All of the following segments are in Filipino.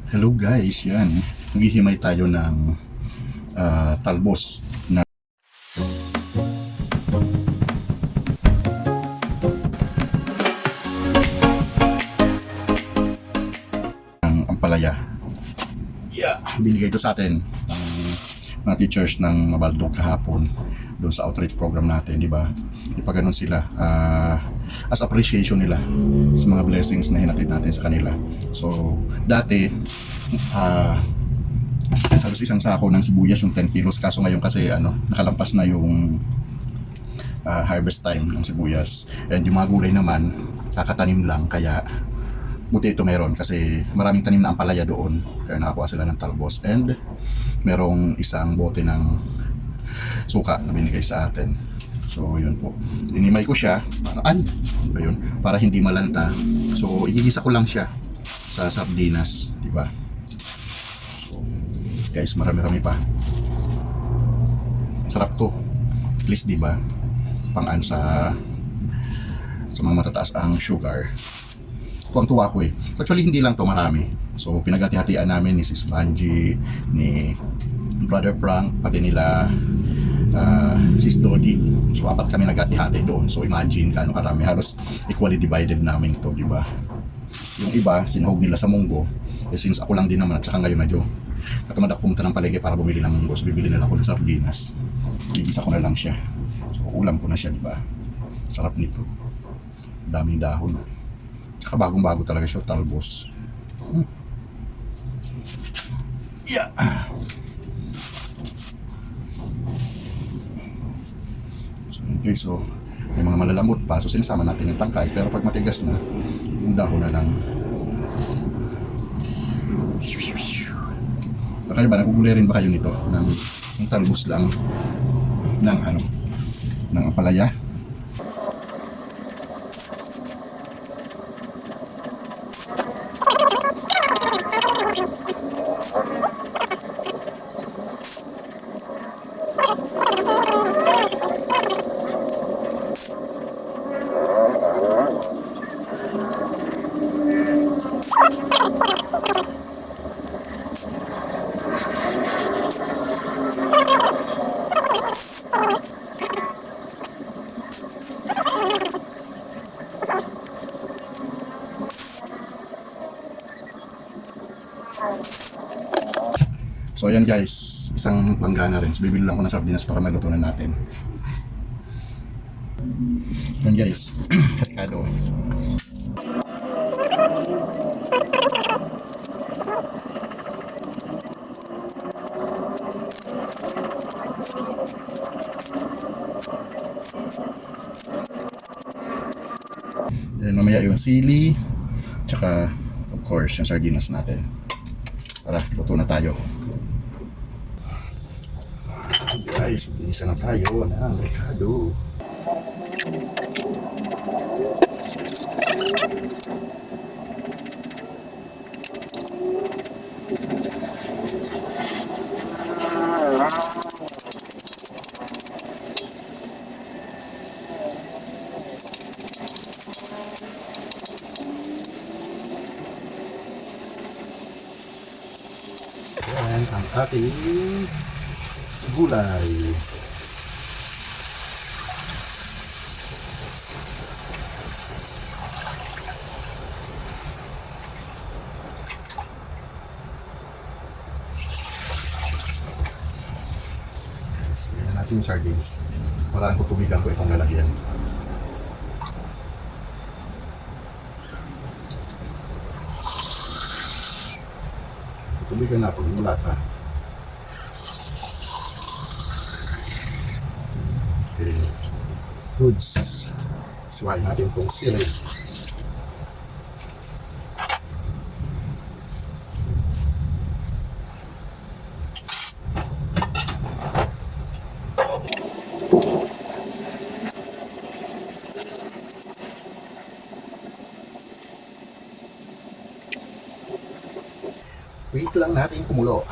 Hello guys, yan. Maghihimay tayo ng talbos na ampalaya. Yeah, binigay ito sa atin ng mga teachers ng Mabaldog kahapon doon sa outreach program natin, di ba? Ipaganon sila as appreciation nila sa mga blessings na hinatid natin sa kanila. So, dati halos isang sako ng sibuyas yung 10 kilos, kaso ngayon kasi nakalampas na yung harvest time ng sibuyas, and yung mga gulay naman kakatanim lang, kaya buti ito meron kasi maraming tanim na ampalaya doon, kaya nakakuha sila ng talbos. And merong isang bote ng suka na binigay sa atin. So yun po, inimay ko siya para hindi malanta. So igigisa ko lang siya sa sardinas, di ba? So guys, marami-rami pa. Sarap to, at least, di ba? Pang-an sa mga matataas ang sugar. Tuwang-tuwa ko eh. Actually, hindi lang to, marami. So, pinagati-hatian namin ni Sis Banji, ni Brother Frank, pati nila Sis Dodi. So, apat kami nagati-hati doon. So, imagine kano karami. Halos equally divided namin to, di ba? Yung iba, sinahog nila sa munggo. Eh, since ako lang din naman, at saka ngayon medyo natamad ako pumunta ng palengke para bumili ng munggo. So, bibili na ako ng sardinas. Igisa ko na lang siya. So, ulam ko na siya, di ba? Sarap nito. Daming dahon. Tsaka bagong-bago talaga siya, talbos. Yeah. So, okay, so may mga malalamot pa, so sinasama natin yung tangkay, pero pag matigas na, yung dahon na lang. Kayo ba, naguguli rin ba kayo nito ng talbos lang ng ampalaya? So ayan guys, isang planggana rin. So bibili lang ko ng sardinas para maluto na natin. Ayan guys, karikado. Then mamaya yung sili, tsaka of course yung sardinas natin. Tara, luto na tayo. Guys, isa na tayo ng rekado. Yan ang ating gulay. Yan natin yung sardines. Parang tutubigan ko itong lalagyan. Tutubigan na po yung lata. Okay. Goods. Suwain natin itong sili. Wait lang natin kumulo.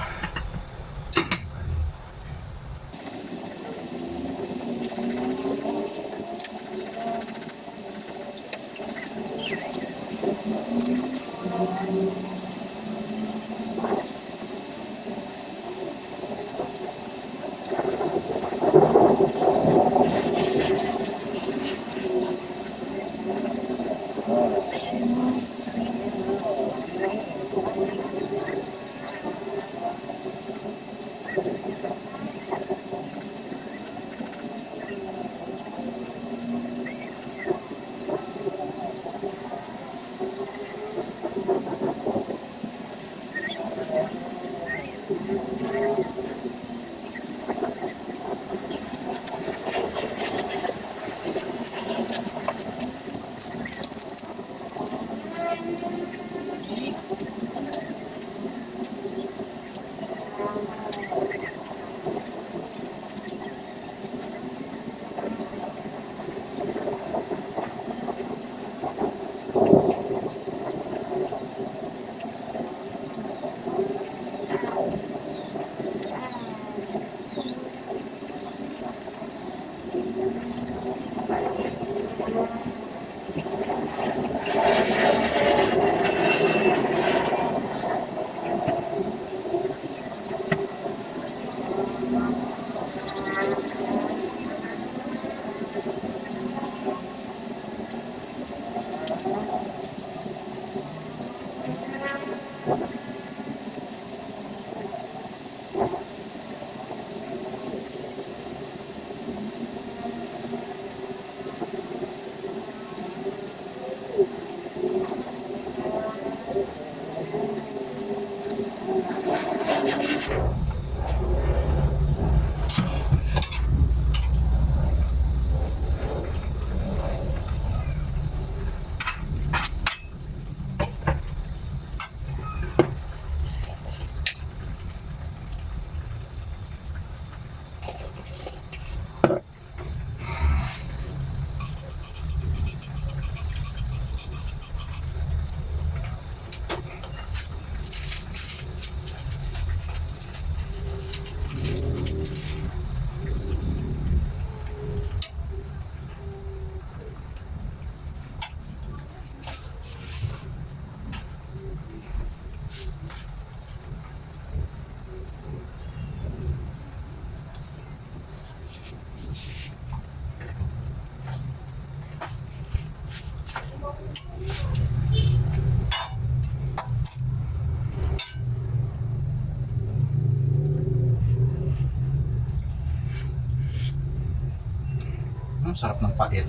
Ang sarap ng pait.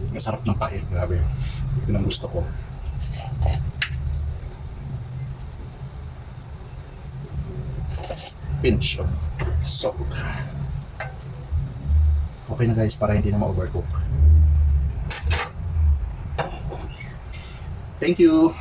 Ang sarap ng pait, grabe. Ito ang gusto ko. Pinch of salt. Okay na guys, para hindi na ma-overcook. Thank you!